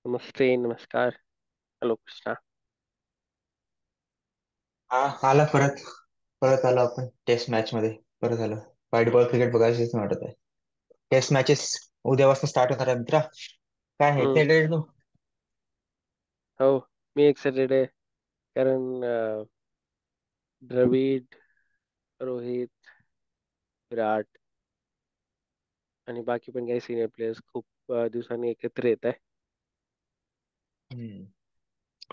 नमस्ते, नमस्कार. हॅलो कृष्णा. हा, आला परत. परत आलो आपण टेस्ट मॅच मध्ये. परत आलो. व्हाईट बॉल क्रिकेट बघायचीच नाही वाटत आहे. टेस्ट मॅचेस उद्यापासून स्टार्ट होणार आहे मित्रा. काय हम्म. एक्साइटेड आहे तू? हो, मी एक्साइटेड आहे कारण द्रविड, रोहित, विराट आणि बाकी पण काही सिनियर प्लेयर्स खूप दिवसांनी एकत्र येत आहे.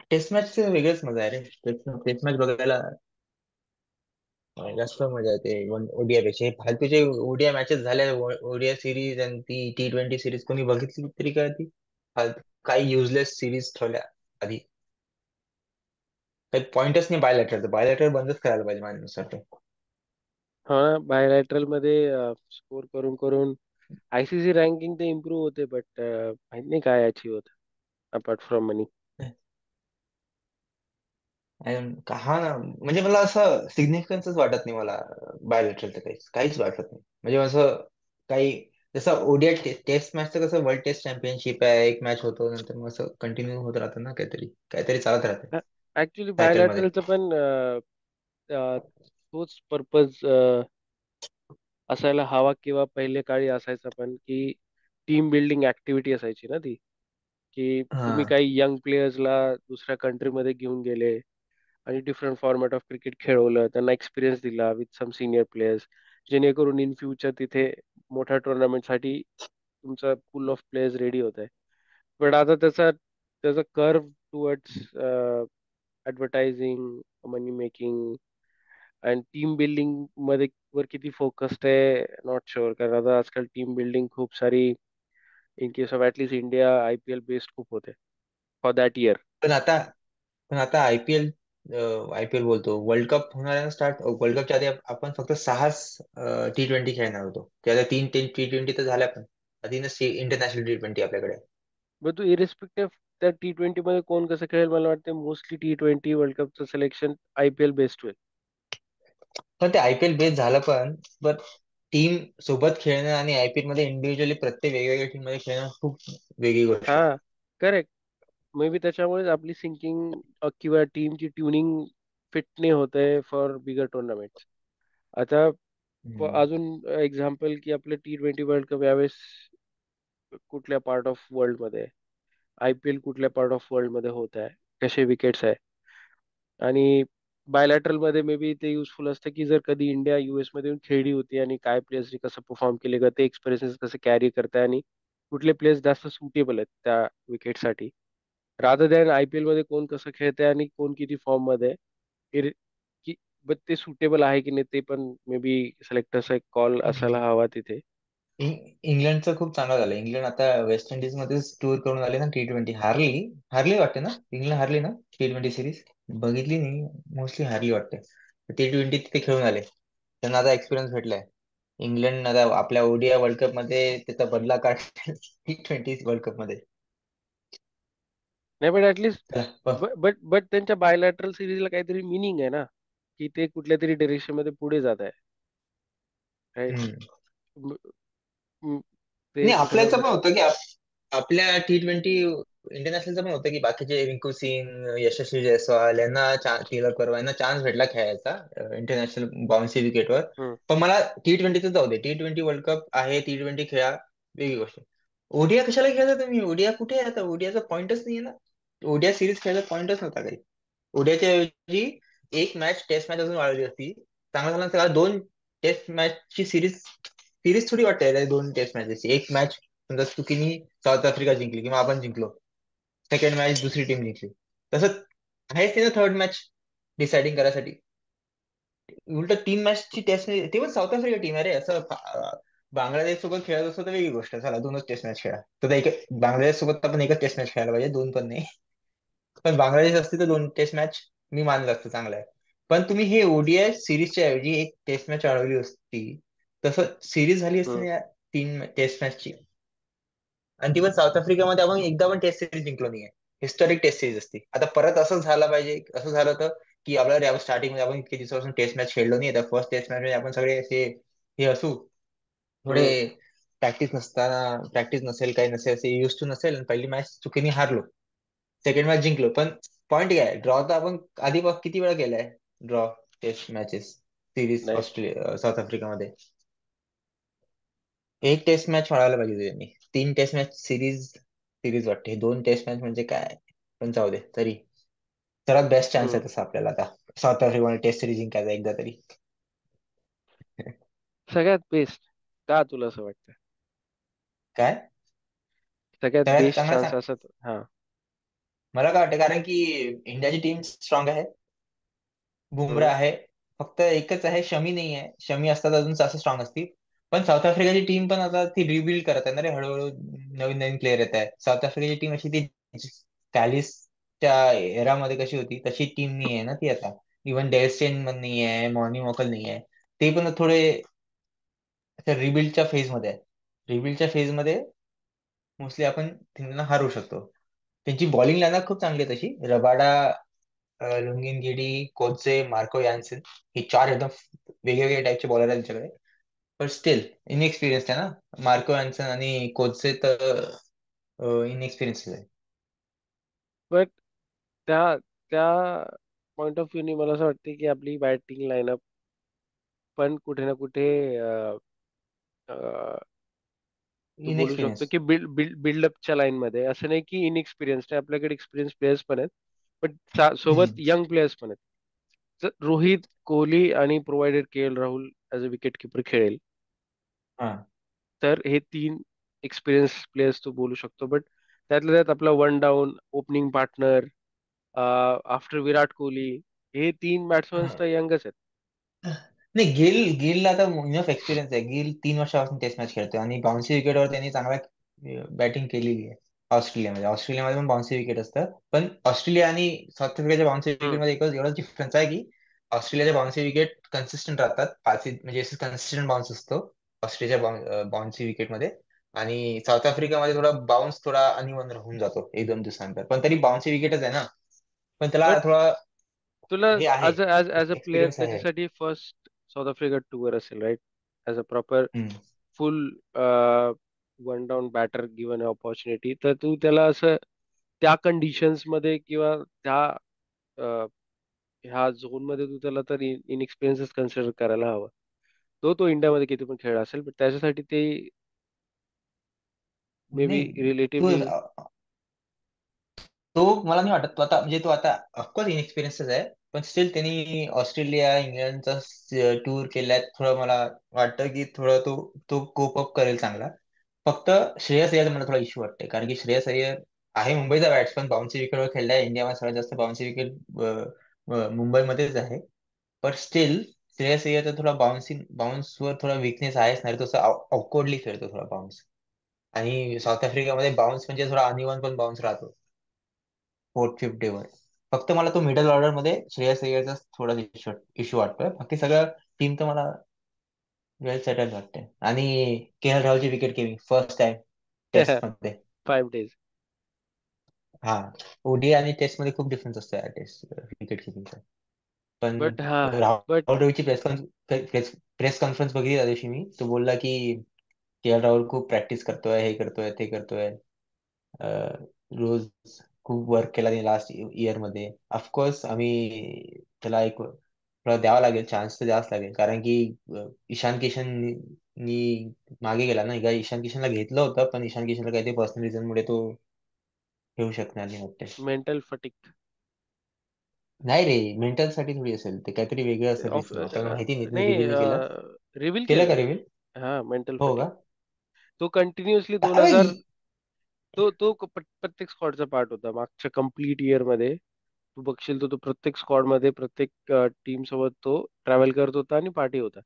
टेस्ट मॅच वेगळच मजा आहे रे. टेस्ट मॅच बघायला जास्त मजा येते ओडीआय पेक्षा. हे फालतूचे ओडीआय मॅचेस झाल्या, ओडीआय सिरीज आणि ती T20 सिरीज कोणी बघितली तरी काय ती फालतू काही युजलेस सिरीज ठेवल्या आधी. काही पॉइंटच नाही बायलॅटरल. बायलॅटरल बंदच करायला पाहिजे माझ्यानुसार तर. हा ना, बायलॅटरल मध्ये स्कोर करून करून आयसीसी रँकिंग ते इम्प्रूव्ह होते, बट माहित नाही काय अचीव होतं अपार्ट फ्रॉम मनी. हा ना, म्हणजे मला असं सिग्निफिकन्सच वाटत नाही मला. बायोलिटरचं काहीच काहीच वाटत नाही. म्हणजे असं काही जसं ओडीआय टेस्ट मॅचचं कसं वर्ल्ड टेस्ट चॅम्पियनशिप आहे, एक मॅच होतो नंतर मग असं कंटिन्यू होत राहतं ना, काहीतरी काहीतरी चालत राहते ऍक्च्युली सायकल मध्ये. बायलॅटरलचं पण तोच पर्पज असायला हवा किंवा पहिले काळी असायचा पण की टीम बिल्डिंग ऍक्टिव्हिटी असायची ना ती, की तुम्ही हा. काही यंग प्लेयर्सला दुसऱ्या कंट्रीमध्ये घेऊन गेले आणि डिफरंट फॉर्मॅट ऑफ क्रिकेट खेळवलं, त्यांना एक्सपिरियन्स दिला विथ सम सिनियर प्लेयर्स, जेणेकरून इन फ्युचर तिथे मोठ्या टुर्नामेंटसाठी तुमचा पूल ऑफ प्लेयर्स रेडी होत आहे. पण आता त्याचा त्याचा कर्व टुवर्ड्स ऍडव्हर्टायझिंग, मनी मेकिंग आणि टीम बिल्डिंग मध्ये वर किती फोकस्ड आहे नॉट शुअर. कारण आता आजकाल टीम बिल्डिंग खूप सारी in case of at least India IPL based खूप होते फॉर दॅट इयर. पण आता पण आता आयपीएल बोलतो, वर्ल्ड कप होणार आहे ना स्टार्ट. वर्ल्ड कपच्या आधी आपण फक्त 6 T20 खेळणार होतो. त्याला 3 T20 तर झाल्या, पण आधी इंटरनॅशनल T20 आपल्याकडे. मग तू इरिस्पेक्टिव्ह त्या T20 मध्ये कोण कसं खेळेल, मला वाटतं मोस्टली T20 वर्ल्ड कपचं सिलेक्शन आयपीएल बेस्ड होईल. पण ते आयपीएल बेस झालं, पण टीम सोबत खेळणं आणि आयपीएल मध्ये इंडिव्हिज्युअली प्रत्येक वेगवेगळ्या टीम मध्ये खेळणं खूप वेगळी गोष्ट आहे. हा, करेक्ट. मे बी त्याच्यामुळेच आपली सिंकिंग किंवा टीमची ट्युनिंग फिट नाही होत आहे फॉर बिगर टुर्नामेंट. आता हम्म. अजून एक्झाम्पल की आपलं T20 वर्ल्ड कप यावेळेस कुठल्या पार्ट ऑफ वर्ल्ड मध्ये, आयपीएल कुठल्या पार्ट ऑफ वर्ल्ड मध्ये होत आहे, कसे विकेट्स आहे. आणि बायलॅटरल मध्ये मे बी ते युजफुल असतं की जर कधी इंडिया युएस मध्ये येऊन खेळली होती आणि काय प्लेयर्सनी कसं परफॉर्म केले का ते एक्सपिरियन्स कसं कॅरी करताय आणि कुठले प्लेयर्स जास्त सुटेबल आहेत त्या विकेटसाठी, रादर दॅन आयपीएल मध्ये कोण कसं खेळतंय आणि कोण किती फॉर्म मध्ये आहे. की बट ते सुटेबल आहे की नाही ते पण मे बी सिलेक्टर्सचा एक कॉल असायला हवा तिथे. इंग्लंडचं खूप चांगलं झालं. इंग्लंड आता वेस्ट इंडिज मध्येच टूर करून आले ना. T20 हारली. हारली वाटते ना, इंग्लंड हारली ना T20 सिरीज. बघितली नाही, मोस्टली हारली वाटते. T20 तिथे खेळून आले, त्यांना आता एक्सपिरियन्स भेटलाय. इंग्लंड आता आपल्या ओडीआय वर्ल्ड कप मध्ये त्याचा बदला काढ T20 वर्ल्ड कप मध्ये. नाही पण ऍटलीस्ट चला, बट बट त्यांच्या बायलॅटरल सिरीजला काहीतरी मिनिंग आहे ना, की ते कुठल्या तरी डिरेक्शन मध्ये पुढे जात आहे, राईट. हम्म. ते नाही, कुठे ना आपल्याचं पण कुठे. होतं की आपल्या T20 इंटरनॅशनलचं पण होतं की बाकीचे रिंकू सिंग, यशस्वी जायस्वाल यांना तिलक वर्मा यांना चान्स भेटला खेळायचा इंटरनॅशनल बाउन्सी विकेटवर. हम्म. पण मला T20च जाऊ दे. T20 वर्ल्ड कप आहे, T20 खेळा, वेगळी गोष्ट. ओडिया कशाला खेळता तुम्ही? ओडिया कुठे आहे आता? ओडियाचा पॉइंटच नाहीये ना. ओडिया सिरीज खेळायचा पॉइंटच नव्हता काही. ओडियाच्या ऐवजी एक मॅच टेस्ट मॅच अजून वाढवली असती. चांगला झाला सगळा. दोन टेस्ट मॅच ची सिरीज सिरीज थोडी वाटते रे, दोन टेस्ट मॅचेस. एक मॅच समजा चुकीने साऊथ आफ्रिका जिंकली किंवा आपण जिंकलो, सेकंड मॅच दुसरी टीम जिंकली, तसं आहेच ना थर्ड मॅच डिसाइडिंग करायसाठी. उलट 3 मॅचची टेस्ट, ते पण साऊथ आफ्रिका टीम आहे रे. असं बांगलादेश सोबत खेळत असतो तर वेगळी गोष्ट. चला, दोनच टेस्ट मॅच खेळा. तर एक बांगलादेश सोबत आपण एकच टेस्ट मॅच खेळायला पाहिजे, दोन पण नाही. पण बांगलादेश असते तर दोन टेस्ट मॅच मी मानलं असतं चांगलं आहे. पण तुम्ही हे ओडीआय सिरीजच्या ऐवजी एक टेस्ट मॅच वाढवली असती, तसं सिरीज झाली असती हम्म. ना या 3 टेस्ट मॅचची. आणि ती पण साऊथ आफ्रिकेमध्ये आपण एकदा पण टेस्ट सिरीज जिंकलो नाहीये. हिस्टॉरिक टेस्ट सिरीज असते. आता परत असंच झालं पाहिजे. असं झालं तर की आपल्याला स्टार्टिंग मध्ये आपण इतके दिवसापासून टेस्ट मॅच खेळलो नाही, तर फर्स्ट टेस्ट मॅच मध्ये आपण सगळे असे हे असू थोडे हम्म. प्रॅक्टिस नसेल काही नसेल असे युज टू नसेल आणि पहिली मॅच चुकीने हारलो, सेकंड मॅच जिंकलो, पण पॉईंट काय, ड्रॉ तर आपण आधी किती वेळा केलाय ड्रॉ टेस्ट मॅचेस, सिरीज नाही. ऑस्ट्रेलिया साऊथ आफ्रिकामध्ये. एक टेस्ट मॅच खेळायला पाहिजे होती त्यांनी, 3 टेस्ट मॅच सिरीज, सिरीज वाटते 2 टेस्ट मॅच म्हणजे काय, पण जाऊ दे तरी. सर्वात बेस्ट चान्स हम्म. आहे तसा आपल्याला आता साऊथ आफ्रिका टेस्ट सिरीज जिंकायचा एकदा तरी. सगळ्यात बेस्ट का तुला असं वाटतं? काय, सगळ्यात सगळ्यात बेस्ट चांगला चान्स सांग. असत हा. मला काय वाटतं, कारण की इंडियाची टीम स्ट्रॉंग आहे, बुमराह हम्म. आहे, फक्त एकच आहे, शमी नाही आहे. शमी असतात अजून जास्त स्ट्रॉंग असती. पण साऊथ आफ्रिकाची टीम पण आता ती रिबिल्ड करत आहे ना रे, हळूहळू नवीन नवीन प्लेअर येत आहे. साऊथ आफ्रिकाची टीम अशी ती कॅलिसच्या एरामध्ये कशी होती तशी टीम नाही आहे ना ती आता. इव्हन डेलस्टेन पण नाही आहे, मॉर्निंग वॉकर नाही आहे, ते पण थोडे रिबिल्डच्या फेज मध्ये आहे. रिबिल्डच्या फेज मध्ये मोस्टली आपण त्यांना हरवू शकतो. त्यांची बॉलिंग लाईनअप खूप चांगली आहे तशी, रबाडा, लुंगिन गिडी, कोचे, मार्को यान्सेन, हे 4 एकदम वेगवेगळ्या टाईपचे बॉलर आहेत त्यांच्याकडे. पण स्टील इनएक्सपिरियन्स आहे ना, मार्को यान्सन आणि कोचे तर इनएक्सपिरियन्स आहे. बट त्या त्या पॉइंट ऑफ व्ह्यूनी मला असं वाटतं की आपली बॅटिंग लाईनअप पण कुठे ना कुठे अ, अ, तू बोलू शकतो इनएक्सपिरियन्स. की बिल्डअपच्या लाईन मध्ये असं नाही की इनएक्सपिरियन्स आहे, आपल्याकडे एक्सपिरियन्स प्लेयर्स पण आहेत, पण सोबत यंग प्लेयर्स पण आहेत. जर रोहित, कोहली आणि provided K L Rahul as a wicket किपर खेळेल, हा. तर हे तीन एक्सपिरियन्स प्लेयर्स तू बोलू शकतो. बट त्यातल्या त्यात आपला one down opening partner after Virat Kohli, हे तीन बॅट्समन हा. तर यंगच आहेत. नाही, गिलला आता इनफ एक्सपिरियन्स आहे. गिल 3 वर्षापासून टेस्ट मॅच खेळतोय आणि बाउन्सी विकेटवर त्यांनी चांगला बॅटिंग केलेली आहे. ऑस्ट्रेलियामध्ये पण बाउन्सी विकेट असतं, पण ऑस्ट्रेलिया आणि साऊथ आफ्रिकेच्या बाउन्सी हम्म. विकेटमध्ये एकच एवढाच डिफरन्स आहे की ऑस्ट्रेलियाच्या बाउन्सी विकेट कन्सिस्टंट राहतात, पाच म्हणजे कन्सिस्टंट बाउन्स असतो ऑस्ट्रेलियाच्या बाउन्सी विकेटमध्ये. आणि साऊथ आफ्रिकामध्ये थोडा बाउन्स थोडा अनइव्हन राहून जातो 1-2 दिवसानंतर, पण तरी बाउन्सी विकेटच आहे ना, पण त्याला बट थोडा तुला हे आहे, ऍज अ प्लेअर एक्सपिरियन्स आहे. त्याच्यासाठी फर्स्ट साऊथ आफ्रिका टूर असेल, right? As a proper hmm. Full one down batter given opportunity, तर तू त्याला असं त्या कंडिशन्स मध्ये किंवा त्या अ, ह्या झोन मध्ये तू त्याला तर इनएक्सपिरियन्स कन्सिडर करायला हवा. तो इंडियामध्ये किती पण खेळला असेल, पण त्याच्यासाठी ते मे बी नाही, तू रिलेटिवली. तो मला नाही वाटत, तो आता म्हणजे तो आता ऑफकोर्स इनएक्सपिरियन्सच आहे, पण स्टील त्यांनी ऑस्ट्रेलिया इंग्लंडचा टूर केल्यात, थोडं मला वाटतं की थोडं तो तो कोप अप करेल चांगला. फक्त श्रेयस अय्यर मला थोडा इश्यू वाटतंय, कारण की श्रेयस अय्यर आहे मुंबईचा बॅट्समन, बाउन्सी विकेटवर खेळलाय, इंडियामध्ये सगळ्यात जास्त बाउन्सी विकेट मुंबईमध्येच आहे. पण स्टील श्रेयस अय्यरचा थोडा बाउन्सवर थोडा विकनेस आहेच, नाही तो ऑकवर्डली खेळतो थोडा बाउन्स. आणि साऊथ आफ्रिकेमध्ये बाउन्स म्हणजे थोडा अनइव्हन पण बाउन्स राहतो 4th 5th डे वर. फक्त मला तो मिडल ऑर्डर मध्ये श्रेयस अय्यरचा थोडा इश्यू वाटतोय, बाकी सगळं टीम तर मला वेल सेटल वाटते. आणि के एल राहुलची wicket keeping first time test मध्ये. 5 days. हा, ओडी आणि टेस्ट मध्ये खूप डिफरन्स असतो या टेस्ट विकेट किपिंगचा. पण बट हा बट राहुल द्रविडची प्रेस कॉन्फरन्स बघितली त्या दिवशी मी, तो बोलला की के एल राहुल खूप प्रॅक्टिस करतोय, हे करतोय ते करतोय, रोज खूप वर्क केला त्यांनी लास्ट इयर मध्ये. ऑफकोर्स आम्ही त्याला एक थोडा द्यावा लागेल, चान्स तर द्यावाच लागेल, कारण की ईशान किशन नी मागे गेला ना, एकदा ईशान किशनला घेतलं होतं, पण ईशान किशनला काहीतरी पर्सनल रिझन मुळे तो घेऊ शकणार नाही वाटते. मेंटल फटिक नाही रे, मेंटल साठी थोडी असेल ते, काहीतरी वेगळं असेल ऑफ रिझन, आपल्याला माहिती नाही, त्यांनी नाही, रिव्हील नाही केलं. रिव्हील केलं का केलंय. रिव्हील? हा, मेंटल हो फटिक. का? तो कंटिन्युअसली दोन अबे, हजार प्रत्येक स्क्वॉडचा पार्ट होता मागच्या कम्प्लीट इयर मध्ये. तू बघशील तर तो प्रत्येक स्क्वॉड मध्ये प्रत्येक टीम सोबत तो ट्रॅव्हल करत होता आणि पार्टी होता.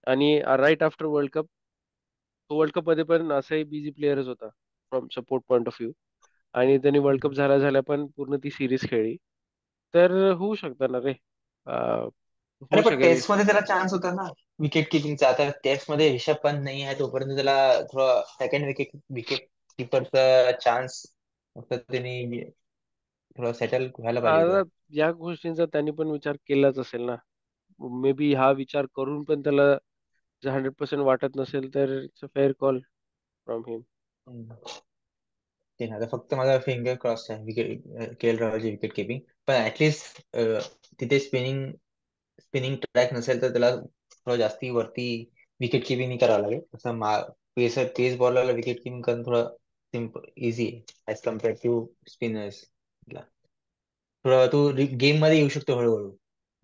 आणि राईट आफ्टर वर्ल्ड कप, तो वर्ल्ड कप मध्ये पण असाही बिझी प्लेअरच होता from support point of view. आणि त्यांनी वर्ल्ड कप झाल्या झाल्या पण पूर्ण ती सिरीज खेळली. तर होऊ शकतं ना रे, अं, अरे होऊ पण शकेल. टेस्ट मध्ये त्याला चान्स होता ना विकेट किपिंगचा. आता टेस्ट मध्ये ऋषभ पंत नाही आहे तोपर्यंत त्याला थोडा सेकंड विकेट विकेट किपरचा चान्स फक्त त्यांनी थोडा सेटल व्हायला पाहिजे आता होतं. या गोष्टींचा त्यांनी पण विचार केलाच असेल ना. मे बी हा विचार करून पण त्याला जर 100% वाटत नसेल तर it's a fair call from him. Hmm. ते ना आता फक्त माझा फिंगर क्रॉस आहे विकेट के एल राहुलची विकेट किपिंग. पण ऍटलिस्ट तिथे स्पिनिंग स्पिनिंग ट्रॅक नसेल तर त्याला थोडं जास्ती वरती विकेट किपिंग नाही करावं लागेल. असं पेस बॉलरला विकेट किपिंग करणं थोडं सिम्पल इझी आहे ऍज कम्पेअर टू स्पिनर्स. थोडा तू गेम मध्ये येऊ शकतो हळूहळू.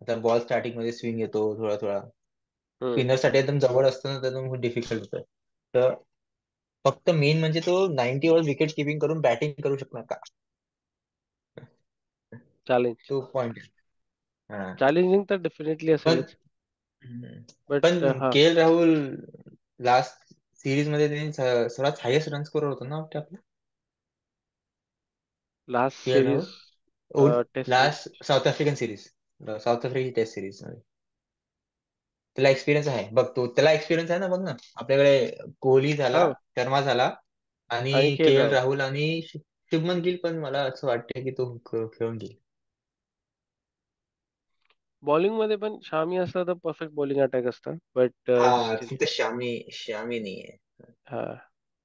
आता बॉल स्टार्टिंग मध्ये स्विंग येतो थोडा थोडा. हम्म. स्पिनर साठी एकदम जवळ असतो ना तर खूप डिफिकल्ट होतं. तर फक्त मेन म्हणजे तो 90 ओव्हर विकेट किपिंग करून बॅटिंग करू शकणार का, चॅलेंज. तो पॉइंट. हा. चॅलेंजिंग तर डेफिनेटली पण असेलच. हम्म. बट पण हा, के एल राहुल लास्ट सिरीज मध्ये त्यांनी सर्वात हायएस्ट रन स्कोर होतो ना वाटतं आपला last K L series Rahul. Test series. Last South African series, south आफ्रिकेची टेस्ट सिरीज मध्ये त्याला एक्सपिरियन्स आहे बघ. तो त्याला एक्सपिरियन्स आहे ना, बघ ना आपल्याकडे कोहली झाला, हो. शर्मा झाला, आणि आणि के के एल एल राहुल. राहुल आणि शुभमन गिल. पण मला असं वाटतं की तो खेळून घेईल. बॉलिंग मध्ये पण शामी असला तर परफेक्ट बॉलिंग अटॅक असतं, बट हा स्टील. फक्त शामी नाही आहे. हा.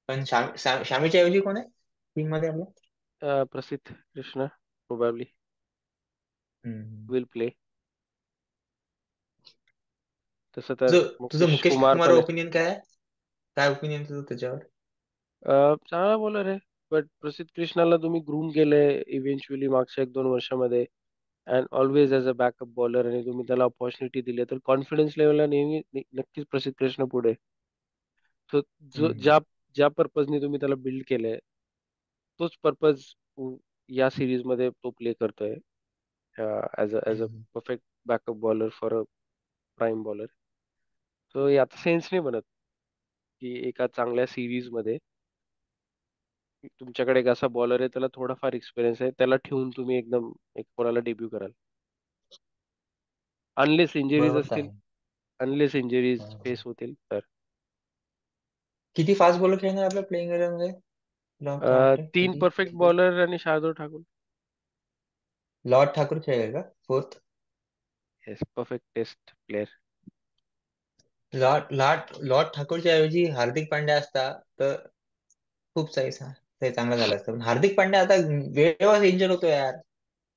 पण शामीच्या ऐवजी कोण आहे टीम मध्ये आपल्या? प्रसिद्ध कृष्णा प्रोबॅबली हम्म. Will play. तसं तर तुझं तुझं मुकेश मुकेश कुमार कुमार पण आहे. ओपिनियन काय आहे? काय ओपिनियन तुझं त्याच्यावर? चांगला बॉलर आहे, बट प्रसिद्ध कृष्णाला तुम्ही ग्रूम केलंय इव्हेंच्युअली मागच्या 1-2 वर्षामध्ये, and always as a backup bowler, आणि तुम्ही त्याला ऑपॉर्च्युनिटी दिली तर कॉन्फिडन्स लेवलला नेहमी नक्कीच प्रसिद्ध कृष्ण पुढे. सो जो हम्म. ज्या ज्या पर्पजने तुम्ही त्याला बिल्ड केलंय, तोच पर्पज या सिरीज मध्ये तो प्ले करतोय, ॲज अ हम्म. Perfect backup bowler for a prime bowler. So याचा सेन्स नाही बनत की एका चांगल्या सिरीज मध्ये तुमच्याकडे एक असा बॉलर आहे, त्याला थोडाफार एक्सपिरियन्स आहे, त्याला ठेवून तुम्ही एकदम एक कोणाला डेब्यू कराल. अनलेस इंजरीज बरोबर तर असतील, आहे. अनलेस इंजरीज हम्म. फेस होतील तर. किती फास्ट बॉलर खेळणार आपल्या प्लेइंग मध्ये तुला काय वाटतं तीन किती? परफेक्ट बॉलर आणि शार्दूल ठाकूर. लॉर्ड ठाकूर खेळेल का fourth? Yes, perfect test player. Lord ठाकूरच्या ऐवजी हार्दिक पांड्या असता तर खूप ते चांगलं झालं असतं. पण हार्दिक पांड्या आता वेळेवर इंजर होतो यार.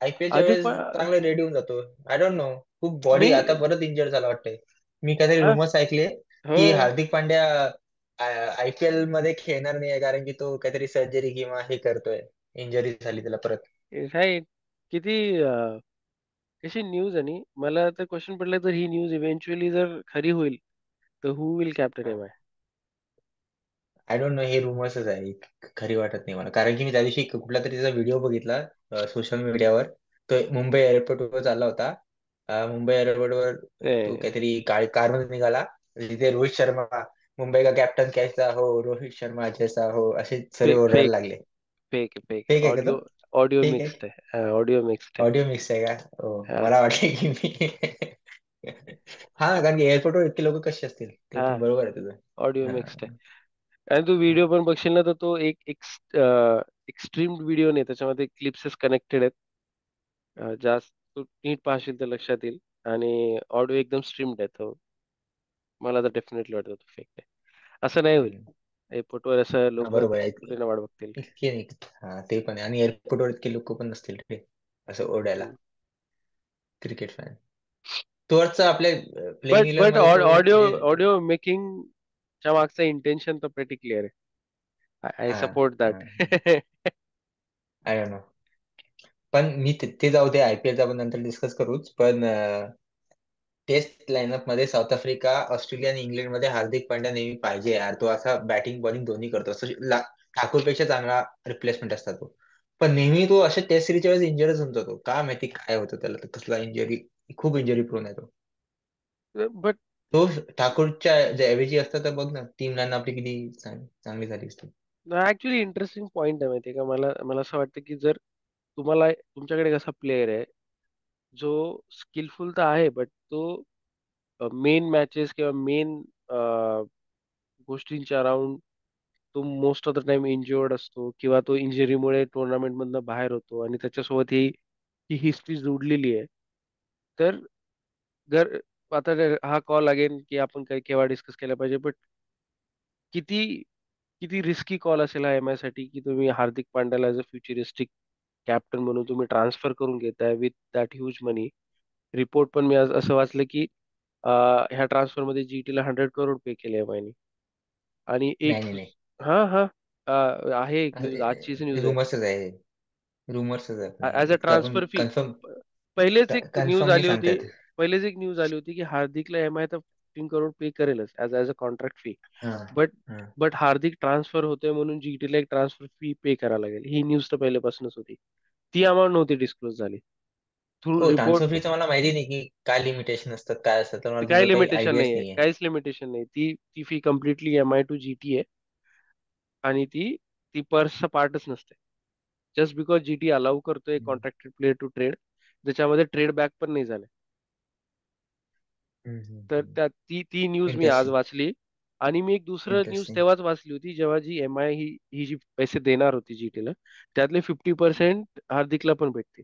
आयपीएलच्या अधिक वेळेस चांगलं रेडी होऊन जातो. I don't no. खूप बॉडी मी आता परत इंजर झाला वाटतंय. मी काहीतरी हा, रुमर्स ऐकले हो. की हार्दिक पांड्या आयपीएल मध्ये खेळणार नाही कारण की तो काहीतरी सर्जरी किंवा हे करतोय. इंजरी झाली त्याला परत. राईट. किती कशी न्यूज, आणि मला तर क्वेश्चन पडलं, तर ही न्यूज इव्हेंच्युअली जर खरी होईल तर who will captain M I? I don't know, हे रुमर्सच आहे. खरी वाटत नाही मला. कारण की मी त्या दिवशी कुठला तरी त्याचा व्हिडिओ बघितला सोशल मीडियावर. तो मुंबई एअरपोर्टवर चालला होता. मुंबई एअरपोर्टवर तो काहीतरी कारमध्ये निघाला. तिथे रोहित शर्मा, मुंबई का कॅप्टन कैसा हो, रोहित शर्मा जैसा हो, असे सर्व ओरडायला फेक, लागले. फेक आहे, फेक ठीक आहे. आहे का तो? ऑडिओ, ऑडिओ ठीक आहे. मिक्स्ड आहे, ऑडिओ मिक्स्ड आहे. ऑडिओ मिक्स आहे का? हो, हा. मला वाटलं की मी हा, कारण की एअरपोर्टवर इतके लोक कसे असतील? ते हा, पण बरोबर आहे तुझं. ऑडिओ मिक्स्ड हा. आहे. आणि तू व्हिडिओ पण बघशील ना, तर तो एक एक्स्ट्रीम व्हिडिओ नाही, त्याच्यामध्ये क्लिप्सेस कनेक्टेड आहेत. जास्त तू नीट पाहशील तर लक्षात येईल. आणि ऑडिओ एकदम स्ट्रीम्ड आहे, तो मला तर डेफिनेटली वाटतं तो फेक आहे. असं नाही होईल. हम्म. एअरपोर्टवर असं हा लोक बरोबर आहे. थोडी ना वाट बघतील. इतके नाही. हा ते पण आहे. आणि एअरपोर्टवर इतके लोक पण नसतील रे असं ओरडायला, क्रिकेट फॅन. तो वरचा आपल्या प्लेइंग बट इलेव्हन बट मध्ये तो ऑडिओ, ऑडिओ मेकिंगच्या मागचं इंटेन्शन तर प्रेटी क्लिअर आहे. आय हा सपोर्ट हा दॅट. I don't no. पण मी ते जाऊ दे, आयपीएलचा आपण नंतर डिस्कस करूच. पण टेस्ट लाईनअप मध्ये साऊथ आफ्रिका, ऑस्ट्रेलिया आणि इंग्लंड मध्ये हार्दिक पांड्या नेहमी पाहिजे यार. तो असा बॅटिंग बॉलिंग दोन्ही करतो. असं ठाकूरपेक्षा चांगला रिप्लेसमेंट असतात तो. पण नेहमी तो अशा टेस्ट सिरीजच्या वेळेस इंजरच होऊन जातो. काय माहिती काय होतं त्याला, तर कसला इंजरी. खूप इंजरी प्रोन आहे तो. बट तो ठाकूरच्या ऐवजी असता तर बघ ना, टीम लाईन आपली किती चांगली झाली असती. ऍक्च्युली इंटरेस्टिंग पॉइंट आहे, माहिती आहे का. मला मला असं वाटतं की जर तुम्हाला, तुमच्याकडे कसा प्लेअर आहे जो स्किलफुल तर आहे, बट तो मेन मॅचेस किंवा मेन गोष्टींच्या अराउंड तो most of the time injured असतो, किंवा तो इंजुरीमुळे टुर्नामेंट मधनं बाहेर होतो, आणि त्याच्यासोबत ही ही हिस्ट्री जोडलेली आहे. तर आता हा कॉल अगेन की आपण काही केव्हा डिस्कस केला पाहिजे, बट किती किती रिस्की कॉल असेल हा एम आय साठी, की तुम्ही हार्दिक पांड्याला ॲज अ फ्युचरिस्टिक कॅप्टन म्हणून तुम्ही ट्रान्सफर करून घेताय with that huge money. Report पण मी आज असं वाचलं की ह्या ट्रान्सफर मध्ये जीटीला 100 करोड पे केले एम आयने. आणि नाही एक नाही नाही, हा हा आहे एक न्यूज, आजचीच न्यूज आहे. रुमर्सच आहे, रुमर्सच आहे पण ॲज अ इतका पण ट्रान्सफर फी. कन्फर्म पहिलेच एक न्यूज कन्फर्म नाही आली होती. सांगतात. पहिलेच एक न्यूज आली होती की हार्दिकला एम आय तर 15 करोड पे करेलच ॲज अ कॉन्ट्रॅक्ट फी. हा बट हा. बट हार्दिक ट्रान्सफर होतोय म्हणून जीटीला एक ट्रान्सफर फी पे करायला लागेल, ही न्यूज तर पहिल्यापासूनच होती. ती अमाऊंट नव्हती डिस्क्लोज झाली. थ्रू हो, रिपोर्ट. ट्रान्सफर फीचं मला माहिती नाही की काय लिमिटेशन असतात, काय असतात, तर मला काही त्याचं काही लिमिटेशन आयडियाच नाहीये, नाहीये. काहीच लिमिटेशन नाही. ती ती fee completely M I to GT आहे. आणि ती ती पर्सचा पार्टच नसते. जस्ट बिकॉज जीटी अलाउ करतोय हम्म, कॉन्ट्रॅक्टेड प्लेअर टू ट्रेड, ज्याच्यामध्ये ट्रेड बॅक पण नाही झाले. तर ती ती न्यूज मी आज इंटरेस्टिंग, वाचली. आणि मी एक दुसरं न्यूज इंटरेस्टिंग. तेव्हाच वाचली होती जेव्हा जी एम आय ही जी पैसे देणार होती जीटीला, त्यातले 50% हार्दिकला पण भेटते.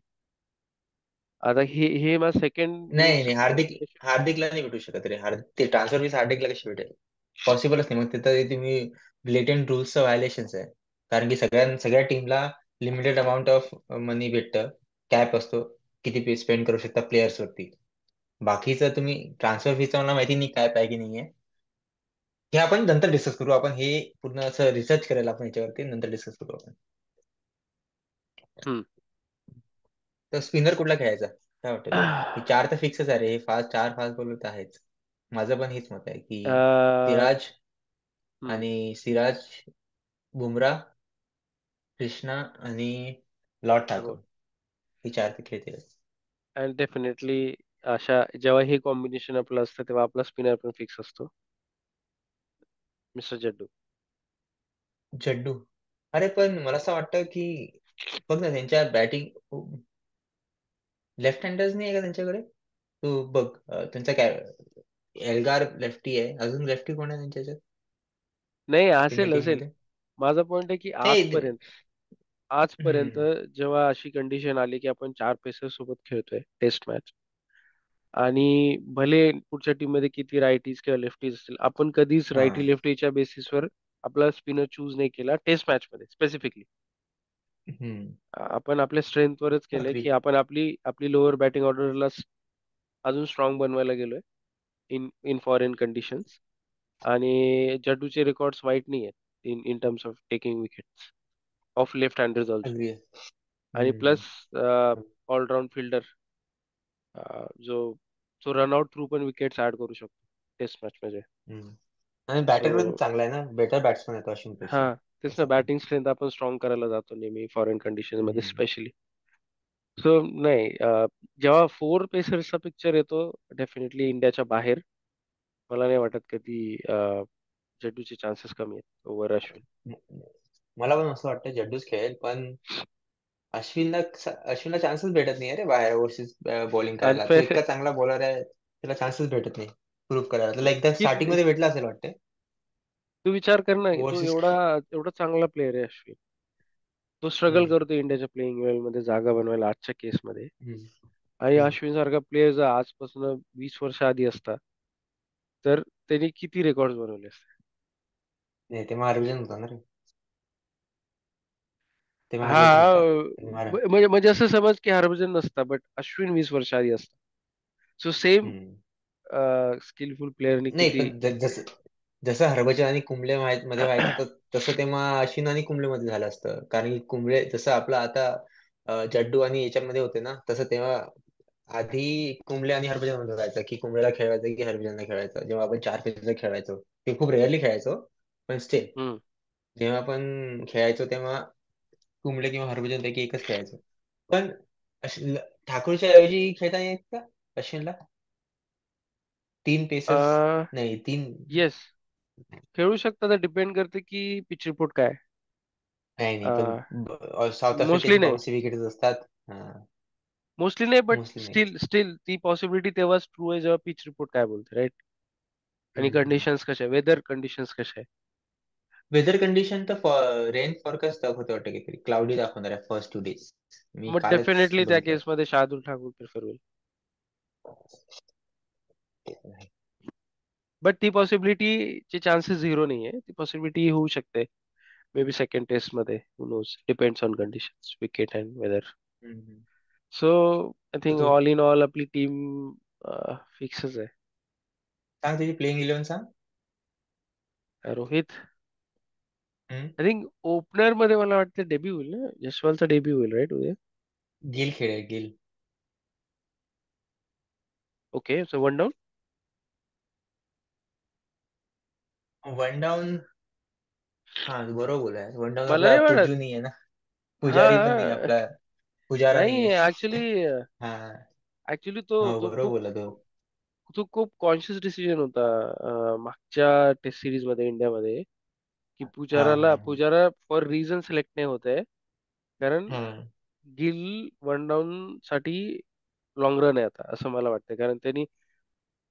आता हे माझं सेकंड नाही न्यूज नाही, हार्दिकला नाही भेटू शकत रे. ते ट्रान्सफर फीस हार्दिकला कशी भेटेल? पॉसिबलच नाही. मग तिथं ते तुम्ही ब्लेटंट रूल्सचं व्हायलेशन्स आहे. कारण की सगळ्या टीमला लिमिटेड अमाऊंट ऑफ मनी भेटतं, कॅप असतो, किती पे स्पेंड करू शकता प्लेयर्स वरती. बाकीचं तुम्ही ट्रान्सफर फीचं मला माहिती नाही काय आहे की नाहीये. हे आपण नंतर डिस्कस करू. आपण हे पूर्ण असं रिसर्च करायला आपण याच्यावरती नंतर डिस्कस करू आपण. हम्म. तर स्पिनर कुठला खेळायचा काय वाटतं तुला? हे चार तर फिक्सच आहे रे, हे चार फास्ट बॉलर तर आहेच. माझं पण हेच मत आहे की अं, सिराज हम्म. आणि सिराज, बुमराह, कृष्णा आणि लॉर्ड ठाकूर, ही चार ते खेळतील. अँड डेफिनेटली अशा जेव्हा हे कॉम्बिनेशन आपलं असतं तेव्हा आपला स्पिनर पण फिक्स असतो, मिस्टर जड्डू. जड्डू, अरे पण मला असं वाटतं की बघ ना त्यांच्या बॅटिंग, लेफ्ट हँडर्स नाही आहे का त्यांच्याकडे? तू बघ, त्यांचा काय, एल्गार लेफ्टी आहे, अजून लेफ्टी कोण आहे त्यांच्या ह्याच्यात? नाही, इंडियन असेल टीम असेल. मध्ये माझा पॉइंट आहे की नाही. आजपर्यंत हम्म, जेव्हा अशी कंडिशन आली की आपण 4 पेसर सोबत खेळतोय टेस्ट मॅच, आणि भले पुढच्या टीम मध्ये किती रायटीज किंवा लेफ्टीज असतील, आपण कधीच हा, रायटी लेफ्टीच्या बेसिसवर आपला स्पिनर चूज नाही केला टेस्ट मॅच मध्ये स्पेसिफिकली. हम्म, आपण आपल्या स्ट्रेंथवरच केलंय अग्री. की आपण आपली आपली लोअर बॅटिंग ऑर्डरला अजून स्ट्रॉंग बनवायला गेलोय इन इन फॉरेन कंडिशन्स. आणि जड्डूचे रेकॉर्ड्स वाईट नाही आहेत in in terms of taking wickets of left handers also. Agree. आणि हम्म, प्लस ऑलराऊंड फिल्डर, जो जो रनआउट थ्रू पण विकेट्स ऍड करू शकतो टेस्ट मॅच मध्ये. हम्म. आणि सो बॅटर पण चांगला आहे ना, बेटर बॅट्समन आहे तो हा, अश्विनपेक्षा, तेच ना, असं पण. बॅटिंग स्ट्रेंथ आपण स्ट्रॉंग करायला जातो नेहमी फॉरेन कंडिशन मध्ये हम्म. स्पेशली. सो नाही, जेव्हा 4 पेसर्सचा पिक्चर येतो डेफिनेटली इंडियाच्या बाहेर, मला नाही वाटत कधी जड्डूचे चान्सेस कमी आहेत ओव्हर अश्विन. म- मला पण असं वाटतं जड्डूच खेळेल, पण अश्विनला चान्सच भेटत नाही रे बाहेर ओव्हरसीज बॉलिंग करायला. तो अनफेअर. इतका चांगला बॉलर आहे, त्याला चान्सच भेटत नाही प्रूव्ह करायला. त्याला एकदा स्टार्टिंग किती मध्ये भेटला असेल वाटतं तू विचार कर ना, तो ओव्हरसीज. एवढा एवढा चांगला प्लेअर आहे अश्विन. तो स्ट्रगल हम्म, करतो इंडियाच्या प्लेइंग इलेव्हन मध्ये जागा बनवायला आजच्या केसमध्ये. हम्म, आणि हम्म. अश्विन सारखा प्लेअर जर आजपासून 20 वर्ष आधी असता तर त्यांनी किती रेकॉर्ड बनवले असते. नाही, ते हरभजन होता ना रे, ते हा, हरभजन होता. आणि म्हणजे म्हणजे असं समज की हरभजन नसता बट अश्विन 20 वर्ष आधी असता. सो सेम हम्म. स्किलफुल प्लेअरनी नाही, किती. पण जसं जसं हरभजन आणि कुंबळे मध्ये व्हायचं, तर तसं तेव्हा अश्विन आणि कुंबळे मध्ये झालं असतं. कारण की कुंबळे जसं आपलं आता जड्डू आणि याच्यामध्ये होते ना, तसं तेव्हा आधी कुंबळे आणि हरभजन मध्ये व्हायचं, की कुंबळेला खेळवायचं की हरभजनला खेळवायचं. जेव्हा आपण चार पेसला खेळवायचो, ते खूप रेअरली खेळायचो, पण स्टील हम्म. जेव्हा आपण खेळायचो तेव्हा कुंबळे किंवा हरभजन पैकी एकच खेळायचो. पण ठाकूरच्या ऐवजी खेळता येत का अश्विनला? तीन पेसर्स, नाही तीन, येस, खेळू शकता. तर डिपेंड करते की पिच रिपोर्ट काय. नाही नाही, पण साऊथ मोस्टली आफ्रिकेची नाही, बाउन्सी विकेट असतात. हा, मोस्टली नाही, बट मोस्टली नाही. स्टील स्टील ती पॉसिबिलिटी तेव्हाच ट्रू आहे जेव्हा पिच रिपोर्ट काय बोलते, राईट. आणि कंडिशन्स कशा आहे, वेदर कंडिशन्स कशा आहे. वेदर कंडिशन तर रेन फॉरकास्ट दाखवते वाटतं, काहीतरी क्लाउडी दाखवणार आहे फर्स्ट 2 days. मी मग कालच डेफिनेटली त्या बघितलं. केसमध्ये शार्दुल ठाकूर प्रिफर होईल. ते पण आहे. बट ती पॉसिबिलिटीचे चान्सेस झिरो नाही आहे. ती पॉसिबिलिटी होऊ शकते. मे बी सेकंड टेस्ट मध्ये, who knows, depends on conditions, wicket and weather. Hmm. So I तर थिंक तू ऑल इन ऑल आपली टीम फिक्सच आहे. सांग तुझी प्लेइंग 11 सांग. रोहित, हम्म. आय थिंक ओपनर मध्ये मला वाटतं डेब्यू होईल ना, जसवालचा डेब्यू होईल राईट उद्या. गिल खेळेल gill. Okay, so one down. One down. हा तू बरोबर बोलाय. वन डाऊन मला आपला नाही वाटत. पुज्जू नाहीये ना. हा पुजारी पण नाही हा. आपला. पुजारा नाही नाहीये. ऍक्च्युली, हा. ऍक्च्युली तो हो तो बरोबर खूप बोला तो. तो खूप कॉन्शियस डिसिजन होता मागच्या टेस्ट सिरीज मध्ये इंडियामध्ये, की हा हा पुजारा फॉर रिझन सिलेक्ट नाही होत आहे. कारण हा. गिल वन डाऊन साठी लॉंग रन आहे आता, असं मला वाटतं. कारण त्यांनी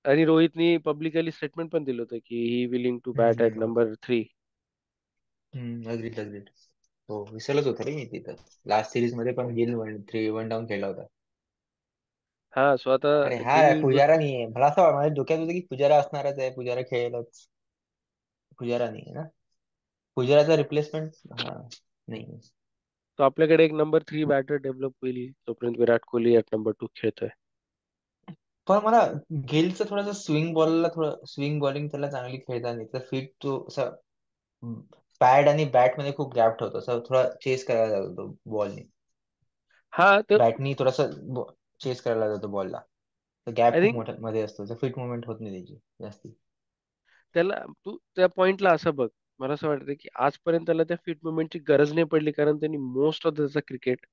आणि रोहितनी पब्लिकली स्टेटमेंट पण दिलं होतं की ही विलिंग टू बॅट ॲट हम्म. नंबर 3. Agreed agreed. हो विसरलंच होतं रे मी तिथं. लास्ट सिरीज मध्ये पण गिल वन डाऊन खेळला होता. हा, सो आता अरे हा गिल पुजारा नाहीये. मला असं माझ्या डोक्यात होतं की पुजारा असणारच आहे. पुजारा खेळेलच. पुजारा नाहीये ना. पुजाराचा रिप्लेसमेंट हा नाही. तो आपल्याकडे एक नंबर 3 बॅटर डेव्हलप होईल तोपर्यंत विराट कोहली ॲट नंबर 2 खेळतोय. पण मला गिलचं थोडंसं स्विंग बॉलला थोडं स्विंग बॉलिंग त्याला चांगली खेळता नाही तर फिट तो असं पॅड आणि बॅट मध्ये खूप गॅप ठेवतो असं थोडा चेस करायला लागतो बॉलनी. हा तर बॅटनी थोडासा चेस करायला जातो बॉलला. तर गॅप आय खूप थिंक मोठ्या मध्ये असतो तर फिट मुवमेंट होत नाही त्याची जास्ती. त्याला, तू त्या पॉइंटला असं बघ, मला असं वाटतं की आजपर्यंत त्याला त्या फिट मुवमेंटची गरज नाही पडली, कारण त्यांनी मोस्ट ऑफ त्याचा क्रिकेट,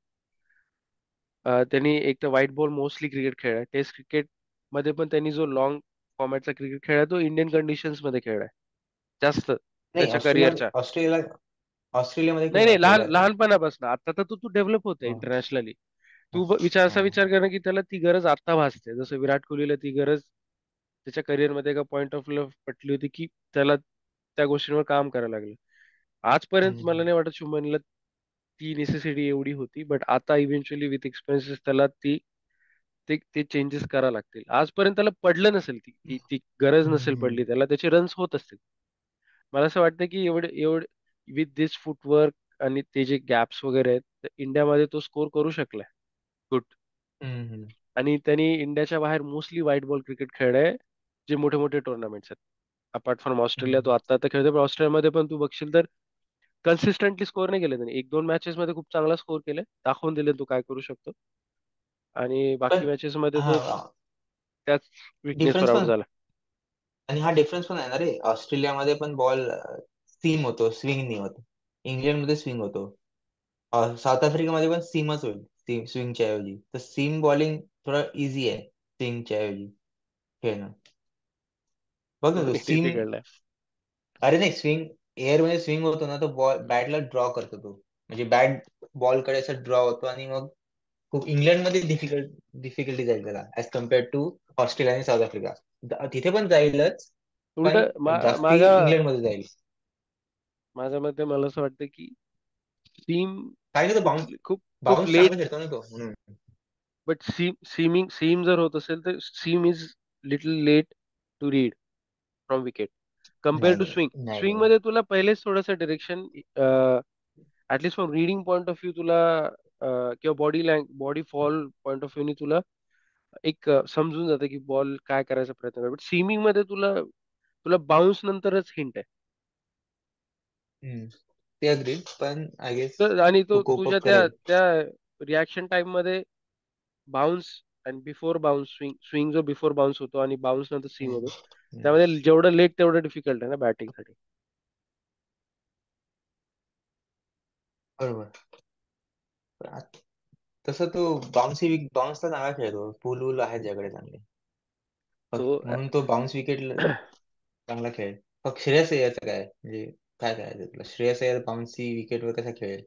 त्यांनी एक तर व्हाईट बॉल मोस्टली क्रिकेट खेळलाय. टेस्ट क्रिकेट मध्ये पण त्यांनी जो लॉंग फॉर्मॅटचा क्रिकेट खेळलाय तो इंडियन कंडिशन्स मध्ये खेळलाय जास्त नाही त्याच्या करिअरच्या. ऑस्ट्रेलियामध्ये नाही खेळला नाही, खेळलाय तो. लहानपणापासून आता तर तू डेव्हलप होते हो. इंटरनॅशनली. तू हा. असा विचार कर ना की त्याला ती गरज आता भासते, जसं विराट कोहलीला ती गरज त्याच्या करिअरमध्ये एका पॉइंट ऑफ व्ह्यू पटली होती की त्याला त्या गोष्टींवर काम करायला लागलं. आजपर्यंत मला हम्म. नाही वाटत शुभमनला ती नेसेसिटी एवढी होती, बट आता इव्हेंच्युअली विथ एक्सपिरियन्सेस त्याला ते चेंजेस करावं लागतील. आजपर्यंत त्याला पडलं नसेल, ती ती ती गरज नसेल हम्म. पडली त्याला, त्याचे रन्स होत असतील. मला असं वाटतं की एवढे एवढे विथ दिस फुटवर्क आणि ते जे गॅप्स वगैरे आहेत, तर इंडियामध्ये तो स्कोर करू शकलाय गुड. हम्म. आणि त्यांनी इंडियाच्या बाहेर मोस्टली व्हाईट बॉल क्रिकेट खेळलंय, जे मोठे मोठे टुर्नामेंट्स आहेत. अपार्ट फ्रॉम ऑस्ट्रेलिया, तो हम्म. आता आता खेळतोय, पण ऑस्ट्रेलियामध्ये पण तू बघशील तर कन्सिस्टंटली स्कोर नाही केले त्यांनी. 1-2 मॅचेस मध्ये खूप चांगला स्कोर केले, दाखवून दिले तू काय करू शकतो. आणि बाकी पण मॅचेस मध्ये तो हा त्याच विकनेसवर डिफरन्स आउट पण झाला. आणि हा डिफरन्स पण आहे ना रे. ऑस्ट्रेलियामध्ये पण बॉल सीम होतो स्विंग नाही होत. इंग्लंडमध्ये स्विंग होतो. साऊथ आफ्रिकेमध्ये पण सीमच होईल स्विंगच्या ऐवजी. तर सीम बॉलिंग थोडं इझी आहे स्विंगच्या ऐवजी खेळणं. बघ ना तो नाही सीम. तिकडला. अरे नाही स्विंग एअर मध्ये स्विंग होतो ना तो बॉल बॅटला ड्रॉ करतो तो. म्हणजे बॅट बॉलकडे असं ड्रॉ होतो आणि मग खूप इंग्लंडमध्ये डिफिकल्टी जाईल त्याला ऍज कम्पेअर्ड टू ऑस्ट्रेलिया आणि साऊथ आफ्रिका. तिथे पण जाईलच उलट पण जास्ती माझ्या इंग्लंडमध्ये जाईल. माझ्या मते मला असं वाटतं की सीम काय की तो खूप बाउन्स खूप खूप बाउन्स चांगला लेट. खेळतो ना तो म्हणून. बट सीम जर होत असेल तर seam is little late to read from wicket compare नाही टू नाही स्विंग. नाही स्विंग नाही. मध्ये तुला पहिलेच थोडंसं direction, at least from reading point of view तुला, किंवा बॉडी फॉल पॉईंट ऑफ व्ह्यूनी तुला एक समजून जातं की बॉल काय करायचा प्रयत्न कर. बट सीमिंग मध्ये तुला तुला बाउन्स नंतरच हिंट आहे. हम्म. ते अग्री पण आय गेस तर आणि तो तो कोप तुझ्या अप त्या करेल. त्या रिॲक्शन टाइम मध्ये बाउन्स आणि बिफोर बाउन्स, स्विंग स्विंग जो बिफोर बाउन्स होतो आणि बाउन्स नंतर सीम हम्म. होतो, हम्म. त्यामध्ये जेवढं लेट तेवढं डिफिकल्ट आहे ना बॅटिंग साठी. बरोबर. पण तसं तो बाउन्सला चांगला खेळतो. पूल वूल आहेत ज्याकडे चांगले. तो म्हणून तो बाउन्स विकेट चांगला खेळेल. फक्त श्रेयस अय्यरचं काय म्हणजे काय करायचं तुला श्रेयस अय्यर बाउन्सी विकेटवर कसा खेळेल.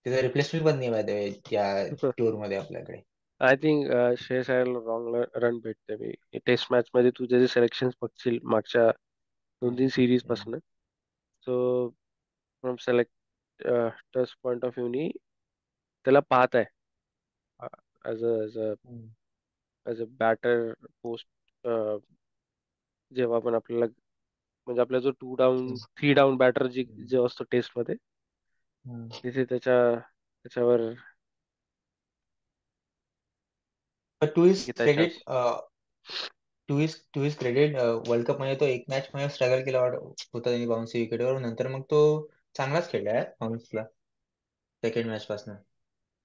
त्याचा रिप्लेसमेंट पण नाही माहिती या टूर मध्ये आपल्याकडे. आय थिंक श्रेयस अय्यरला रॉंग रन भेटते. मी टेस्ट मॅच मध्ये तू त्याचे सिलेक्शन बघशील मागच्या दोन तीन हम्म. Series hmm. पासून, so from selectors point of व्ह्यूनी त्याला पाहत आहे as a hmm. As a batter post. अं, जेव्हा पण आपल्याला म्हणजे आपला जो 2 डाऊन 3 डाऊन बॅटर जो असतो टेस्ट मध्ये, तिथे त्याच्यावर टू इज घेताय credit chance. Two is credit world cup मध्ये तो एक मॅच मध्ये स्ट्रगल केला होता त्यांनी बाउन्सी विकेटवर. नंतर मग तो चांगलाच खेळला आहे बाउन्सला सेकंड मॅच पासून.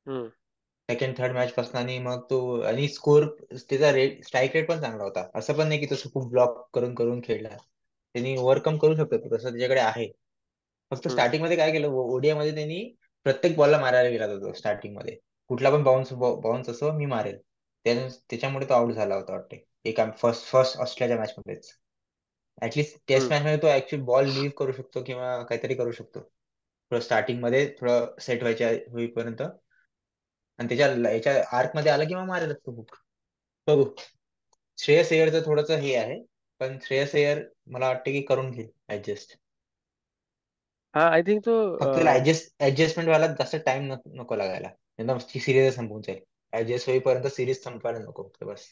हम्म. सेकंड थर्ड मॅच पासून. आणि मग तो आणि स्कोर त्याचा रेट स्ट्राईक रेट पण चांगला होता. असं पण नाही की तो खूप ब्लॉक करून करून खेळला. त्यांनी ओव्हरकम करू शकतो तो, तसं त्याच्याकडे आहे. फक्त हम्म. स्टार्टिंग मध्ये काय केलं ओडिया मध्ये, त्यांनी प्रत्येक बॉलला मारायला गेला होता तो स्टार्टिंग मध्ये. कुठला पण बाउन्स बाउन्स असो मी मारेल. त्याच्यामुळे तो आउट झाला होता वाटते एका फर्स्ट फर्स्ट ऑस्ट्रेलिया मॅच मध्येच. ऍटलीस्ट टेस्ट हम्म. मॅच मध्ये तो ऍक्च्युअली बॉल लिव्ह करू शकतो किंवा काहीतरी करू शकतो. थोडं स्टार्टिंग मध्ये थोडं सेट व्हायच्या होईपर्यंत. आणि त्याच्या याच्या आर्क मध्ये आला किंवा मारेल तो हुक. बघू. श्रेयस अय्यरचं थोडंसं हे आहे. पण श्रेयस अय्यर मला वाटतं की करून घेईल ऍडजस्ट. हा, आय थिंक तो फक्त त्याला ऍडजस्टमेंट व्हायला जास्त टाइम नको लागायला. एकदम सिरीज संपून जाईल. ऍडजस्ट होईपर्यंत सिरीज संपायला नको फक्त बस.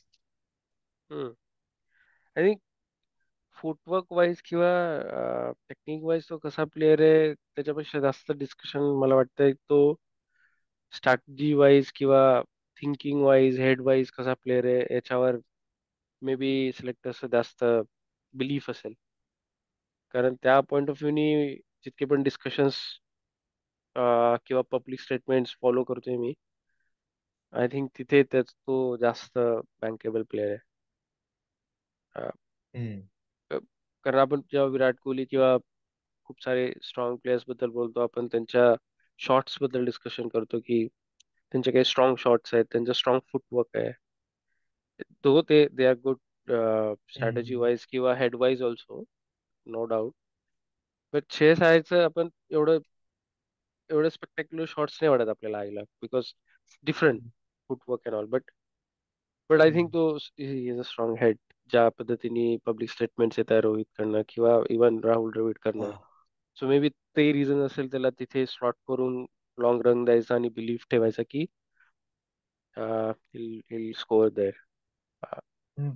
आय थिंक फुटवर्क वाईज किंवा टेक्निक वाईज तो कसा प्लेअर आहे त्याच्यापेक्षा जास्त डिस्कशन मला वाटतंय तो स्ट्रॅटजी वाईज किंवा थिंकिंग वाईज हेड वाईज कसा प्लेअर आहे याच्यावर मे बी सिलेक्टर्स जास्त बिलीफ असेल. कारण त्या पॉइंट ऑफ व्ह्यूनी जितके पण डिस्कशन्स किंवा पब्लिक स्टेटमेंट्स फॉलो करतोय मी, आय थिंक तिथे तो जास्त बँकेबल प्लेअर आहे. अ, हम्म. अ, कारण आपण जेव्हा विराट कोहली किंवा खूप सारे स्ट्रॉंग प्लेयर्स बद्दल बोलतो, आपण त्यांच्या शॉट्स बद्दल डिस्कशन करतो की त्यांचे काही स्ट्रॉंग शॉट्स आहेत, त्यांचं स्ट्रॉंग फुटवर्क आहे. तो they are good strategy hmm. Wise किंवा head wise also, no doubt. But chase आहे आपण एवढे स्पेक्टॅक्युलर शॉट्स नाही वाटत आपल्याला आईला, because different footwork and all. But I think hmm. तो इज अ स्ट्रॉंग हेड. ज्या पद्धतीने पब्लिक स्टेटमेंट्स येत आहे रोहितकडनं किंवा इवन राहुल द्रविडकडनं, हा. सो मे बी ते रिझन असेल त्याला तिथे स्लॉट करून लॉंग रन द्यायचा आणि बिलीफ ठेवायचा की he'll score there. हम्म.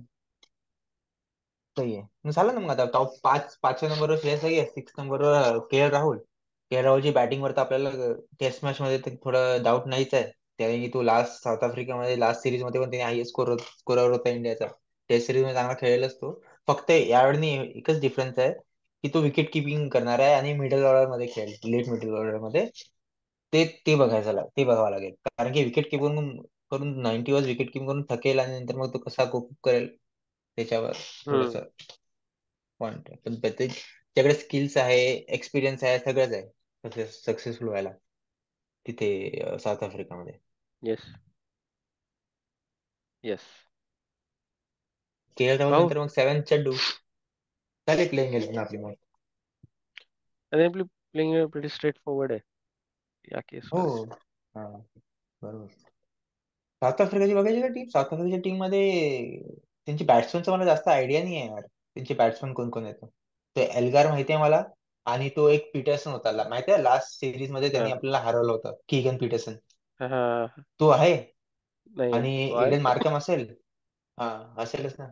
सही आहे. मग झालं ना मग आता टॉप पाचव्या नंबरवर श्रेयस अय्यर, सिक्स नंबरवर के एल राहुल. के एल राहुलची बॅटिंगवर तर आपल्याला टेस्ट मॅच मध्ये तर थोडं डाऊट नाहीच आहे. त्याने की तो लास्ट साऊथ आफ्रिकेमध्ये लास्ट सिरीज मध्ये पण त्याने हायएस्ट स्कोरर होता इंडियाचा. टेस्ट सिरीज मध्ये चांगला खेळलेलाच तो. फक्त यावेळी एकच डिफरन्स आहे की तो विकेट किपिंग करणार आहे आणि मिडल ऑर्डर मध्ये खेळेल, लेट मिडल ऑर्डर मध्ये. ते बघावं लागेल. कारण की विकेट किपिंग करून 90 ओव्हर्स विकेट किपिंग करून थकेल आणि नंतर मग तो कसा कोप करेल त्याच्यावर थोडस हम्म. पॉइंट आहे. पण त्याच्याकडे स्किल्स आहे, एक्सपिरियन्स आहे, सगळंच आहे सक्सेसफुल व्हायला तिथे साऊथ आफ्रिकामध्ये. येस. येस. के एल राहुल भाऊ, नंतर मग सेवन चड्डू. चालेल प्लेइंग एलेव्हन आपली मग. आणि आपली प्लेइंग प्रिटी स्ट्रेट फॉरवर्ड आहे या हो. केसमध्ये. हा. बरोबर. साऊथ आफ्रिकाची बघायची का टीम? साऊथ आफ्रिकेच्या टीम मध्ये त्यांची बॅट्समनचा मला जास्त आयडिया नाही आहे यार. त्यांचे बॅट्समन कोण कोण येतो? ते एल्गार माहिती आहे मला. आणि तो एक पीटरसन होता, माहिती आहे लास्ट सिरीज मध्ये हा. त्यांनी आपल्याला हरवलं होतं, कीगन पीटरसन. हा. हा. तो आहे. नाही, आणि तो आहे एडन तो. मार्कम असेल. हा. असेलच ना.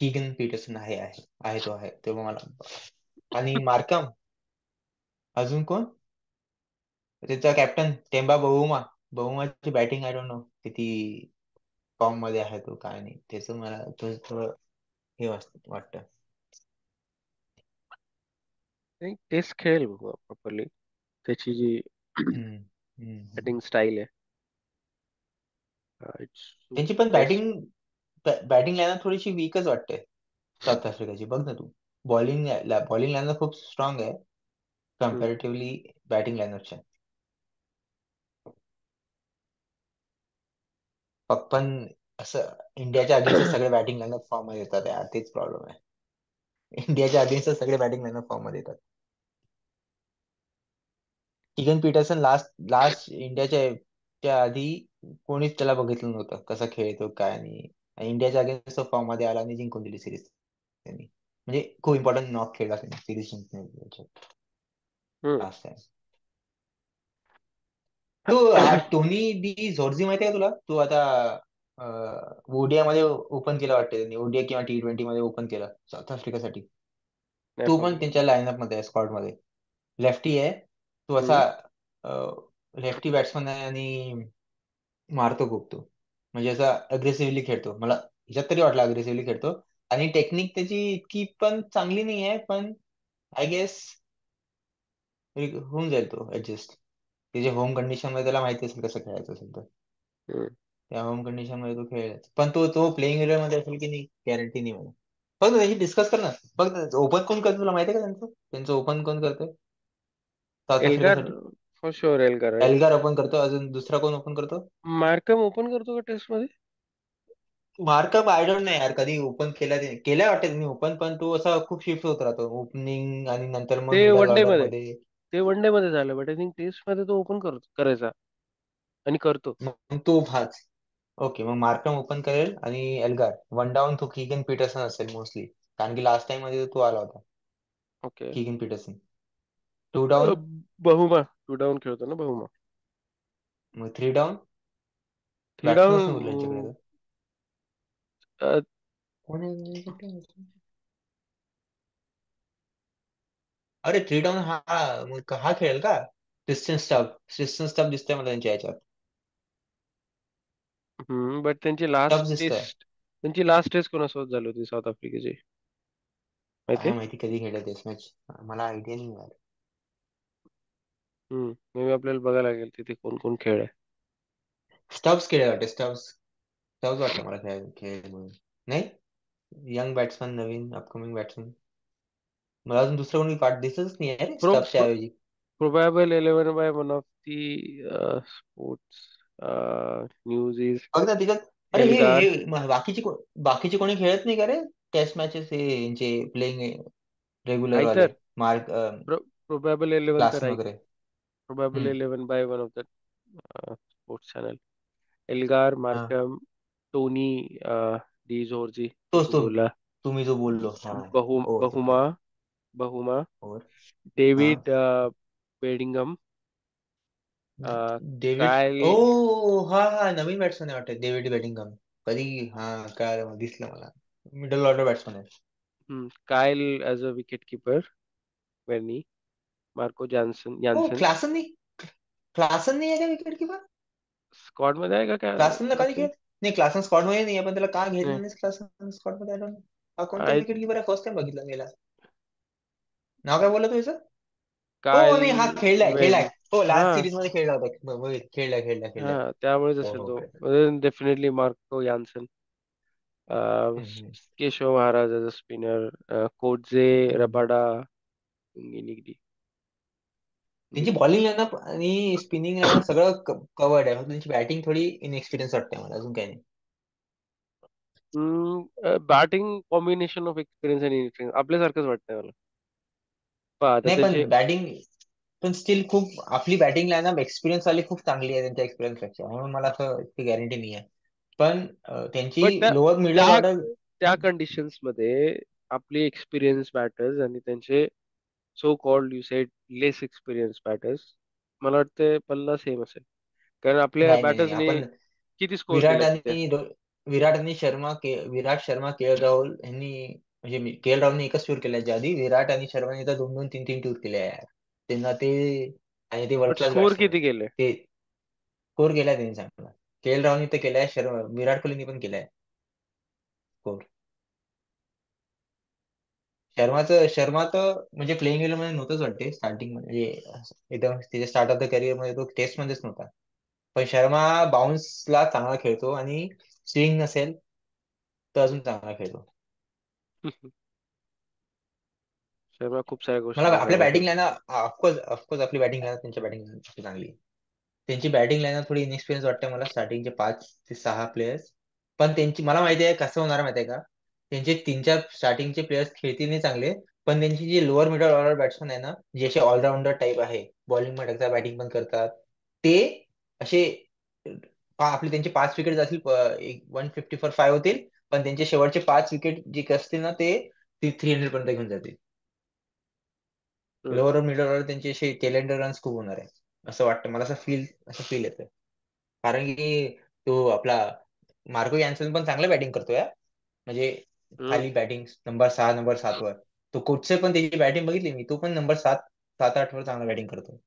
कीगन पीटरसन आहे तो आहे तेव्हा मला. आणि मार्कम. अजून कोण? त्याचा कॅप्टन टेम्बा बहुमा. बहुमाची बॅटिंग आय डोंट नो किती फॉर्म मध्ये आहे तो काय नाही त्याचं मला थोडं हे वाटतं. टेस्ट खेळेल प्रॉपरली. त्याची जी हम्म. हम्म. बॅटिंग स्टाईल आहे, इट्स त्यांची पण टेस्ट. बॅटिंग लाईन थोडीशी वीकच वाटते साऊथ आफ्रिकाची. बघ ना तू. बॉलिंग बॉलिंग लाईन खूप स्ट्रॉंग आहे कम्पॅरेटिव्हली बॅटिंग लाईनअपच्या. पण असं इंडियाच्या अगेन्स्ट सगळे बॅटिंग लाईनअप फॉर्म मध्ये येतात यार, तेच प्रॉब्लेम आहे. इंडियाच्या अगेन्स्ट सगळे बॅटिंग लाईनअप फॉर्म मध्ये येतात. कीगन पीटरसन लास्ट लास्ट इंडियाच्या आधी कोणीच त्याला बघितलं नव्हतं कसा खेळतो काय नाही. आणि इंडियाच्या अगेन्स्ट फॉर्म मध्ये आला आणि जिंकून दिली सिरीज त्यांनी. म्हणजे खूप इम्पॉर्टंट नॉक खेळला त्यांनी सिरीज जिंकण्याच्या लास्ट टाइम. तो हा टोनी डी झोर्झी माहिती आहे का तुला? तो आता ओडिया मध्ये ओपन केलं वाटतं त्यांनी, ओडिया किंवा T20 मध्ये ओपन केलं साऊथ आफ्रिकेसाठी. नाही तो पण पण. त्यांच्या लाईनअप मध्ये आहे, स्क्वॉड मध्ये. लेफ्टी आहे तो, असा हम्म. लेफ्टी बॅट्समन आहे आणि मारतो खूप तो. म्हणजे असा अग्रेसिव्हली खेळतो, मला ह्याच्यात तरी वाटलं अग्रेसिव्हली खेळतो. आणि टेक्निक त्याची इतकी पण चांगली नाही आहे, पण आय गेस होऊन जाईल तो ऍडजस्ट. त्याच्या होम कंडिशन मध्ये त्याला माहिती असेल कसं खेळायचं असेल तर. हम्म. त्या होम कंडिशन मध्ये तो खेळेल, पण तो तो प्लेइंग एरिया मध्ये असेल की नाही गॅरंटी नाही मला. फक्त त्याची डिस्कस कर ना. फक्त ओपन कोण करतं तुला माहिती आहे का त्यांचं? त्यांचं ओपन कोण करतं साऊथ एल्गार, आफ्रिकेसाठी? For sure Elgar, right. Elgar open करतो, अजून दुसरा कोण ओपन करतो? मार्कम ओपन करतो का टेस्ट मध्ये? मार्कअप आय डोंट नाही यार, कधी ओपन केला ते केलाय वाटतं त्यांनी ओपन, पण तो असा खूप शिफ्ट होत राहतो ओपनिंग आणि नंतर मग ते मिडल वन डे ऑर्डर मध्ये, मध्ये. ते वन डे मध्ये झालं, बट आय थिंक टेस्ट मध्ये तो ओपन करतो, करायचा आणि करतो. मग तो भाच. ओके, मग मार्कम ओपन करेल आणि एल्गार वन डाऊन तो कीगन पीटरसन असेल मोस्टली, कारण की लास्ट टाइम मध्ये तो आला होता. Okay. Keegan Petersen. Two down. Bavuma two down खेळतो ना बहुमा. मग थ्री डाऊन. थ्री बॅट्समनच नाही उरला यांच्याकडे डाऊन. आता. कोण आहे कुठे? अरे थ्री डाऊन हा, मग हा खेळेल का? क्रिस्टियन स्टफ दिसतंय मला त्यांच्या याच्यात. बट स्टफ दिसतंय. त्यांची लास्ट टेस्ट कोणासोबत झाली होती साऊथ आफ्रिकेची, काय माहितीये? माहिती कधी खेळलं टेस्ट मॅच, मला आयडिया नाही यार. मे बी आपल्याला बघायला लागेल तिथे कोण कोण खेळ आहे. स्टब्स खेळले वाटते, स्टब्स. स्टब्स वाटलं मला खेळ खेळ म्हणून. नाही, यंग बॅट्समन, नवीन अपकमिंग बॅट्समन. मला अजून दुसरं कोणी पाठ दिसतच नाही आहे रे प्रो स्टब्सच्या ऐवजी. प्रोबॅबल 11 by one of the sports news is बघ ना तिच्यात. अरे हे एल्गार. हे बाकीचे कोणी खेळत नाही का रे टेस्ट मॅचेस, हे यांचे प्लेइंग रेग्युलर वाले? आयतर मार्क, प्रोबॅबल 11 तर क्लासन आहे. वगैरे. प्रोबॅबल हम्म. 11 by one of the sports channel. Elgar, हा, मार्कम, टोनी डी जॉर्जी, जो तोच तू तो बोलला, तुम्ही जो बोललो, हा. ओ तो बहुमा, आहे. बहुमा, और. हा. डेविड बेडिंगम, डेव्हिड, कायल, ओ हा हा, नवीन बॅट्समन आहे वाटतं डेव्हिड बेडिंगम. कधी, हा काय दिसलं मला. मिडल ऑर्डर बॅट्समन आहे. Kyle as a wicket keeper, Verreynne, Marco हो, यान्सन. क्लासन नाही आहे का विकेट किपर? स्क्वॉड मध्ये आहे का काय? क्लासनला कधी नसेल. घेत? नाही, क्लासन स्क्वॉड मध्ये नाही आहे, पण त्याला का घेतलं नाही. नाही क्लासन स्क्वॉड मध्ये? I don't know. हा कोणता आय विकेट किपर आहे, फर्स्ट टाइम बघितलं गेला. नाव काय बोलला तू याचं? हो कायल नाही, हा खेळलाय खेळलाय. वेन. हो, हा लास्ट सिरीज मध्ये खेळला होता. खेळलाय खेळलाय खेळलाय. हा, त्यामुळेच हो असेल हो, तो. खेळलाय. Definitely Marco Jansen. Hmm, Keshav Maharaj as a spinner, Coetzee, hmm. Rabada, Ngidi, त्यांची निगडी. बॉलिंग लाईनअप आणि स्पिनिंग लाईनअप सगळं कवर्ड आहे, फक्त त्यांची बॅटिंग थोडी इनएक्सपिरियन्स वाटते मला, अजून काही नाही. बॅटिंग कॉम्बिनेशन ऑफ एक्सपिरियन्स आणि इन्फ्लुएन्स आपल्यासारखंच वाटतंय मला. पहा आता नाही, त्याचे. पण बॅटिंग, पण स्टील खूप आपली बॅटिंग लाईनअप एक्सपिरियन्स वाली खूप चांगली आहे त्यांच्या एक्सपिरियन्स पेक्षा, म्हणून मला असं ती गॅरंटी नाही आहे. पण बट त्यांची लोअर मिडल त्या ऑर्डर. त्या कंडिशन्स मध्ये आपले एक्सपिरियन्स बॅटर्स आणि त्यांचे so called you sed less experience batters, मला वाटतं पल्ला सेम असेल. कारण आपल्या नाही नाही नाही, बॅटर्सने आपण किती स्कोर विराट केले तिथे? आणि विराट शर्मा, के एल राहुल यांनी, म्हणजे के एल राहुलने एकच टूर केला याच्या आधी, विराट आणि शर्माने तर दोन दोन तीन तीन टूर केले आहे यार. त्यांना ते, आणि ते world but class score batsman आहेत. किती केले? ते स्कोर केलाय त्यांनी चांगला. के एल राहुलने तर केलाय, विराट कोहलीने पण केलाय स्कोर. शर्मा तर म्हणजे प्लेइंग इलेव्हन मध्ये नव्हतंच वाटते स्टार्टिंग मध्ये, म्हणजे एकदम त्याच्या स्टार्ट ऑफ द करिअर मध्ये तो टेस्ट मध्येच नव्हता. पण शर्मा बाउन्सला चांगला खेळतो, आणि स्विंग नसेल तर अजून चांगला खेळतो. शर्मा खूप साऱ्या मला गोष्टींना आपल्या चांगला बॅटिंग खेळतो. लाईन, ऑफकोर्स आपली बॅटिंग लाईन त्यांच्या बॅटिंग लाईन चांगली आहे. त्यांची बॅटिंग लाईन थोडी इनएक्सपिरियन्स वाटते मला, स्टार्टिंगचे 5 ते 6 प्लेयर्स. पण त्यांची मला माहिती आहे कसं होणार माहिती आहे का, त्यांचे 3-4 स्टार्टिंगचे प्लेयर्स खेळतील नाही चांगले, पण त्यांची जी लोअर मिडल ऑर्डर बॅट्समन आहे ना, जे असे ऑलराऊंडर टाईप आहे, बॉलिंग पण टाकतात बॅटिंग पण करतात, ते असे आपले त्यांचे 5 विकेट जातील, 150 फॉर 5 होतील, पण त्यांचे शेवटचे 5 विकेट जे असतील ना, ते 300 पर्यंत घेऊन जातील. हम्म. लोअर मिडल ऑर्डर त्यांचे असे कॅलेंडर रन्स खूप होणार आहे, असं वाटतं मला, असं फील येतं. कारण की तो आपला मार्को यान्सन पण चांगलं बॅटिंग करतोय हा. म्हणजे हम्म. खाली बॅटिंग नंबर 6 नंबर 7 वर. तो कोचचे पण त्याची बॅटिंग बघितली मी, तो पण नंबर 7 7 8 वर चांगला बॅटिंग करतो.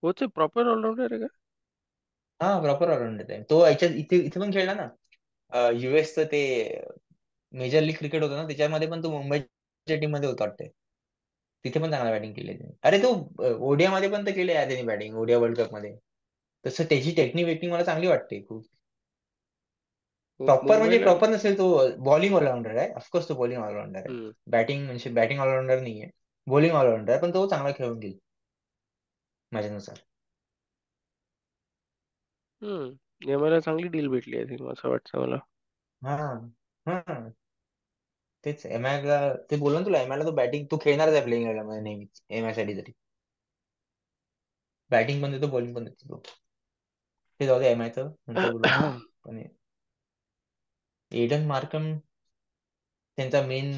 कोच प्रॉपर ऑलराऊंडर आहे का? हा प्रॉपर ऑलराऊंडर आहे तो. याच्यात इथे इथे पण खेळला ना, युएसचं ते मेजर लीग क्रिकेट होतं ना, त्याच्यामध्ये पण तो मुंबईच्या टीम मध्ये होता वाटतं. तिथे पण चांगला बॅटिंग केली त्याने. अरे तो ओडिया मध्ये पण तर केली आहे त्याने बॅटिंग, ओडिया वर्ल्ड कप मध्ये. तसं त्याची टेक्निक वेक्निक मला चांगली वाटते खूप. प्रॉपर म्हणजे मुंबईला. प्रॉपर नसेल तो, बॉलिंग ऑलराऊंडर आहे ऑफकोर्स, तो बॉलिंग ऑलराऊंडर आहे. हम्म. बॅटिंग म्हणजे बॅटिंग ऑलराऊंडर नाहीये, बॉलिंग ऑलराऊंडर आहे, पण तो चांगला खेळून गेईल माझ्यानुसार. एमआयला चांगली डील भेटली आहे असं वाटतं मला. हा हा तेच एम आय ला. ते बोललो ना तुला, एम आय ला तो बॅटिंग तो खेळणारच आहे प्लेइंग मध्ये नेहमीच एम आय साठी तरी. बॅटिंग पण देतो, बॉलिंग पण देतो तो. ते जाऊ दे एम आयचं नंतर बोलू आपण. पण एडन मार्कम त्यांचा मेन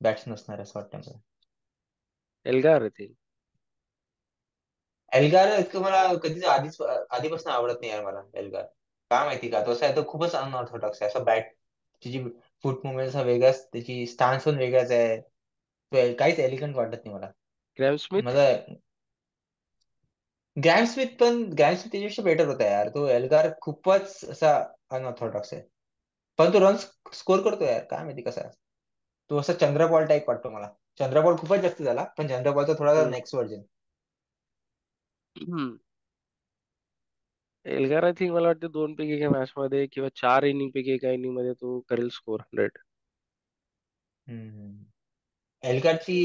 बॅट्स नसणार आहे असं वाटतं मला. एल्गार आहे ते. एल्गार इतकं मला कधीच आधीपासून आवडत नाही यार मला एल्गार. काय माहिती का, तो असा आहे, तो खूपच अनऑर्थोडॉक्स आहे असं. त्याची फुट मुवमेंट हा वेगळाच, त्याची स्टान्स पण वेगळाच आहे. काहीच एलिगंट वाटत नाही मला. Gram Smith. मला ग्रॅम स्मिथ त्याच्यापेक्षा बेटर होता यार. तो एल्गार खूपच असा अनऑर्थोडॉक्स आहे. पण तो रन्स स्कोर करतो यार, काय माहिती कसा आहे. तो असा चंद्रपॉल टाईप वाटतो मला. चंद्रपॉल खूपच जास्त झाला, पण चंद्रपॉलचा थोडा हम्म. Next version. हम्म. एल्गार आय थिंक मला वाटतं 2 पैकी एका मॅच मध्ये किंवा 4 इनिंग पैकी एका इनिंग मध्ये तो करेल स्कोर 100. एल्गारची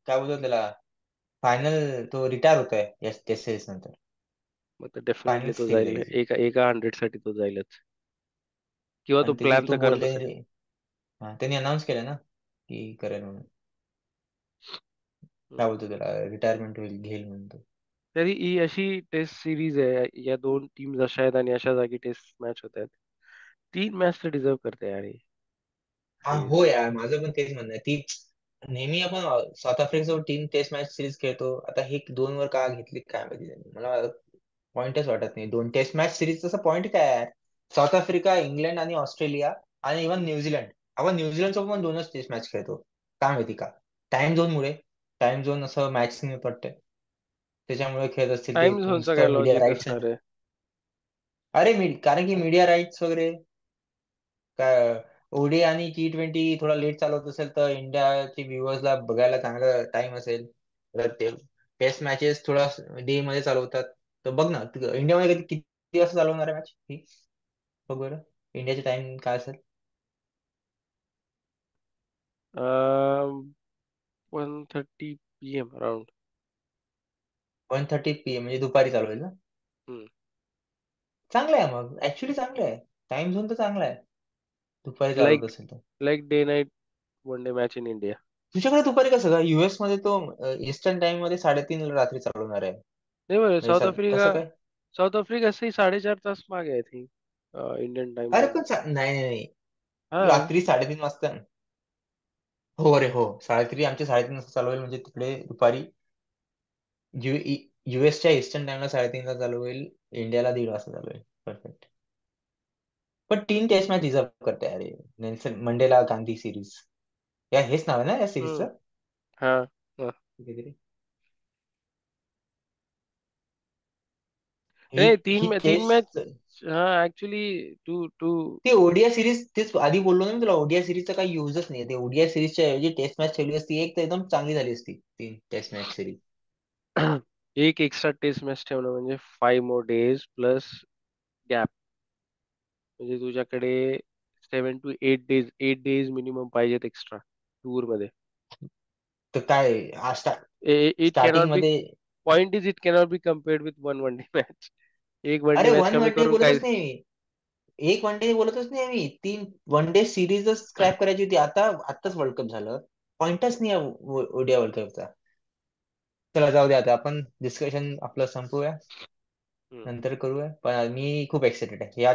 काय बोलतात त्याला, फायनल तो रिटायर होतोय या टेस्ट सिरीज नंतर. मग तर डेफिनेटली फायनल्स तो खेळतोय जाईल, त्याची. एका एका 100 साठी तो जाईलच. किंवा तो आणि त्याची प्लॅन तो तर बोलते करतच आहे. रे. हा त्यांनी अनाऊन्स केलं ना की करेल म्हणून. काय हम्म. बोलतो त्याला, रिटायरमेंट होईल घेईल म्हणून तो. तरी ही अशी टेस्ट सिरीज आहे, या 2 टीम्स अशा आहेत आणि अशा जागी टेस्ट मॅच होत आहेत. 3 मॅच तर डिझर्व करते यार ही हा सिरीज. हो यार, माझं पण तेच म्हणणं आहे. ती नेहमी आपण साऊथ आफ्रिकेसोबत टीम टेस्ट मॅच सिरीज खेळतो, आता हे 2 वर का घेतली काय माहिती त्यांनी. मला पॉइंटच वाटत नाही. 2 टेस्ट मॅच सिरीज तसं पॉइंट काय आहे. साऊथ आफ्रिका, इंग्लंड आणि ऑस्ट्रेलिया आणि इव्हन न्यूझीलंड. आपण न्यूझीलंड सोबत पण 2च टेस्ट मॅच खेळतो. काय माहिती का, टाइम झोन मुळे. टाइम झोन असं मॅच नाही पडते, त्याच्यामुळे खेळत असतील ते टाइम झोनचा काय नुसतं मीडिया लॉजिक राईट्स. असणार आहे? अरे कारण की मीडिया राईट्स वगैरे काय, ओडी आणि T20 थोडा लेट चालवत असेल तर इंडियाचे व्ह्युअर्सला बघायला चांगला टाइम असेल. तर ते टेस्ट मॅचेस थोडा डे मध्ये चालवतात. तर बघ ना, इंडियामध्ये किती वाजता चालवणार आहे मॅच ही. बघ बरं, इंडियाचे टाइम काय असेल. 1:30 PM अराउंड. 1:30 PM म्हणजे दुपारी चालू होईल ना. चांगलं आहे मग, ऍक्च्युली चांगलं आहे. टाइम झोन तर चांगला आहे, दुपारी चालवत लाईक असेल तर. Like day night one day match in India. तुझ्याकडे दुपारी कसं का, युएस मध्ये तो ईस्टर्न टाइम मध्ये 3:30 रात्री चालवणार आहे. नाही बरं, म्हणजे कसं काय. साऊथ आफ्रिका से 4.5 तास मागे आहे थिंक इंडियन टाइम अरे झोन. पण नाही नाही नाही, हा. रात्री 3:30 वाजता. हो रे हो, 3:30 आमच्या 3:30 वाजता चालू होईल, म्हणजे तिकडे दुपारी युएसच्या ईस्टर्न टाइमला 3:30 चालू होईल. इंडियाला 1:30 वाजता चालू होईल. परफेक्ट. पण 3 टेस्ट मॅच डिझर्व करते अरे. नेल्सन मंडेला गांधी सिरीज, या हेच नाव आहे ना या हम्म. सिरीजचं. हा. हा. ही नाही, ही तीन मॅच. टेस्ट. हा ऍक्च्युली टू टू ते ओडीआय सिरीज तेच आधी बोललो ना मी तुला, ओडीआय सिरीजचा काही युजच नाही. ते ओडीआय सिरीजच्या ऐवजी टेस्ट मॅच ठेवली असती एक, तर एकदम चांगली झाली असती 3 टेस्ट मॅच सिरीज. एक एक्स्ट्रा टेस्ट मॅच ठेवणं म्हणजे 5 more days प्लस गॅप. म्हणजे तुझ्याकडे 7 to 8 days, 8 days मिनिमम पाहिजेत एक्स्ट्रा टूर मध्ये. तर काय इट स्टार्टिंग कॅनॉट बी मध्ये. Point is it cannot be compared with one day match. एक वन डे अरे मॅच वन कमी वन डे करून बोलतच काय. नाही मी. एक वन डे बोलतच नाही आम्ही. 3 1 डे सिरीजच स्क्रॅप करायची होती. आताच वर्ल्ड कप झालं, पॉइंटच नाही ओडीआय वर्ल्ड कपचा. चला जाऊ दे, आता आपण डिस्कशन आपलं संपवूया, नंतर करूया. पण मी खूप एक्साइटेड आहे या